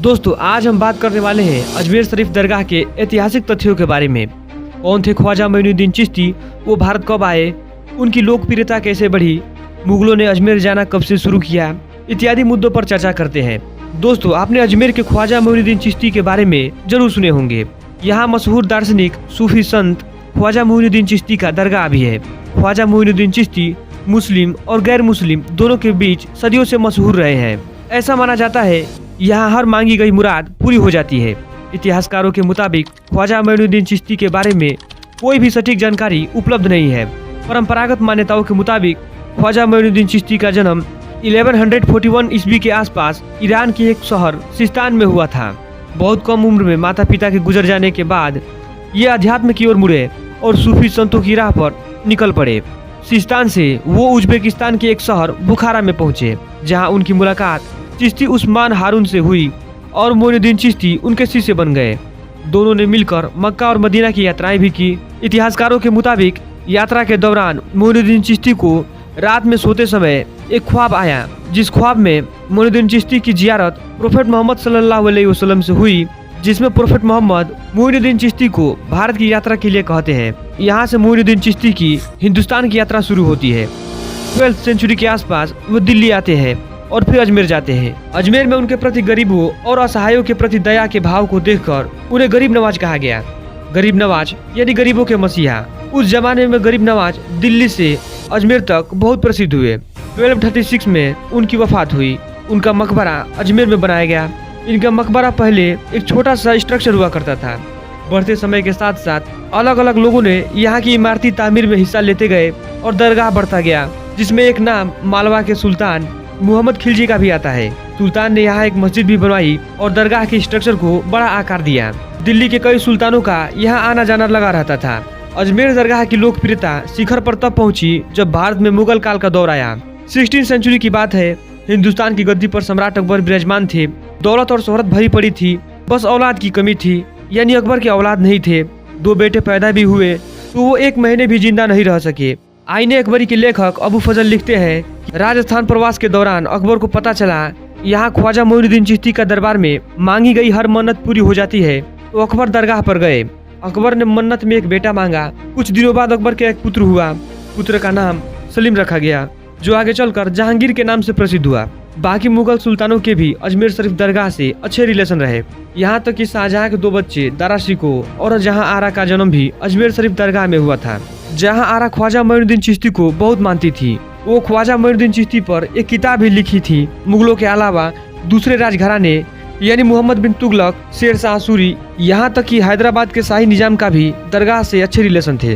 दोस्तों आज हम बात करने वाले हैं अजमेर शरीफ दरगाह के ऐतिहासिक तथ्यों के बारे में। कौन थे ख्वाजा मोइनुद्दीन चिश्ती, वो भारत कब आए, उनकी लोकप्रियता कैसे बढ़ी, मुगलों ने अजमेर जाना कब से शुरू किया, इत्यादि मुद्दों पर चर्चा करते हैं। दोस्तों आपने अजमेर के ख्वाजा मोइनुद्दीन चिश्ती के बारे में जरूर सुने होंगे। यहाँ मशहूर दार्शनिक सूफी संत ख्वाजा मोइनुद्दीन चिश्ती का दरगाह भी है। ख्वाजा मोइनुद्दीन चिश्ती मुस्लिम और गैर मुस्लिम दोनों के बीच सदियों से मशहूर रहे हैं। ऐसा माना जाता है यहाँ हर मांगी गई मुराद पूरी हो जाती है। इतिहासकारों के मुताबिक ख्वाजा मोइनुद्दीन चिश्ती के बारे में कोई भी सटीक जानकारी उपलब्ध नहीं है। परंपरागत मान्यताओं के मुताबिक ख्वाजा मोइनुद्दीन चिश्ती का जन्म 1141 ईस्वी के आसपास ईरान के एक शहर सिस्तान में हुआ था। बहुत कम उम्र में माता पिता के गुजर जाने के बाद ये अध्यात्म की ओर मुड़े और सूफी संतों की राह पर निकल पड़े। सिस्तान से वो उज्बेकिस्तान के एक शहर बुखारा में पहुंचे, जहां उनकी मुलाकात चिश्ती उस्मान हारून से हुई और मोइनुद्दीन चिश्ती उनके शिष्य बन गए। दोनों ने मिलकर मक्का और मदीना की यात्राएं भी की। इतिहासकारों के मुताबिक यात्रा के दौरान मोइनुद्दीन चिश्ती को रात में सोते समय एक ख्वाब आया, जिस ख्वाब में मोइनुद्दीन चिश्ती की जियारत प्रोफेट मोहम्मद सल्लल्लाहु अलैहि वसल्लम से हुई, जिसमें प्रोफेट मोहम्मद मोइनुद्दीन चिश्ती को भारत की यात्रा के लिए कहते हैं। यहाँ से मोइनुद्दीन चिश्ती की हिंदुस्तान की यात्रा शुरू होती है। 12वीं सेंचुरी के आसपास वो दिल्ली आते हैं और फिर अजमेर जाते हैं। अजमेर में उनके प्रति गरीबों और असहायों के प्रति दया के भाव को देखकर उन्हें गरीब नवाज कहा गया। गरीब नवाज यानी गरीबों के मसीहा। उस जमाने में गरीब नवाज दिल्ली से अजमेर तक बहुत प्रसिद्ध हुए। 1236 में उनकी वफात हुई। उनका मकबरा अजमेर में बनाया गया। इनका मकबरा पहले एक छोटा सा स्ट्रक्चर हुआ करता था। बढ़ते समय के साथ साथ अलग अलग लोगों ने यहाँ की इमारती तामीर में हिस्सा लेते गए और दरगाह बढ़ता गया, जिसमें एक नाम मालवा के सुल्तान मोहम्मद खिलजी का भी आता है। सुल्तान ने यहाँ एक मस्जिद भी बनवाई और दरगाह के स्ट्रक्चर को बड़ा आकार दिया। दिल्ली के कई सुल्तानों का यहाँ आना जाना लगा रहता था। अजमेर दरगाह की लोकप्रियता शिखर पर तब पहुंची जब भारत में मुगल काल का दौर आया। 16वीं सेंचुरी की बात है। हिंदुस्तान की गद्दी पर सम्राट अकबर विराजमान थे। दौलत और शोहरत भरी पड़ी थी, बस औलाद की कमी थी, यानी अकबर के औलाद नहीं थे। 2 बेटे पैदा भी हुए तो वो 1 महीने भी जिंदा नहीं रह सके। आईने अकबरी के लेखक अबू फजल लिखते हैं, राजस्थान प्रवास के दौरान अकबर को पता चला यहाँ ख्वाजा मोइनुद्दीन चिश्ती का दरबार में मांगी गई हर मन्नत पूरी हो जाती है, तो अकबर दरगाह पर गए। अकबर ने मन्नत में एक बेटा मांगा। कुछ दिनों बाद अकबर के एक पुत्र हुआ। पुत्र का नाम सलीम रखा गया, जो आगे चलकर जहांगीर के नाम से प्रसिद्ध हुआ। बाकी मुगल सुल्तानों के भी अजमेर शरीफ दरगाह से अच्छे रिलेशन रहे। यहाँ तक कि शाहजहां के 2 बच्चे दारा शिकोह और जहां आरा का जन्म भी अजमेर शरीफ दरगाह में हुआ था। जहां आरा ख्वाजा मोइनुद्दीन चिश्ती को बहुत मानती थी। वो ख्वाजा मोइनुद्दीन चिश्ती पर एक किताब भी लिखी थी। मुगलों के अलावा दूसरे राजघराने यानी मोहम्मद बिन तुगलक, शेर शाह सूरी, यहाँ तक कि हैदराबाद के शाही निजाम का भी दरगाह से अच्छे रिलेशन थे।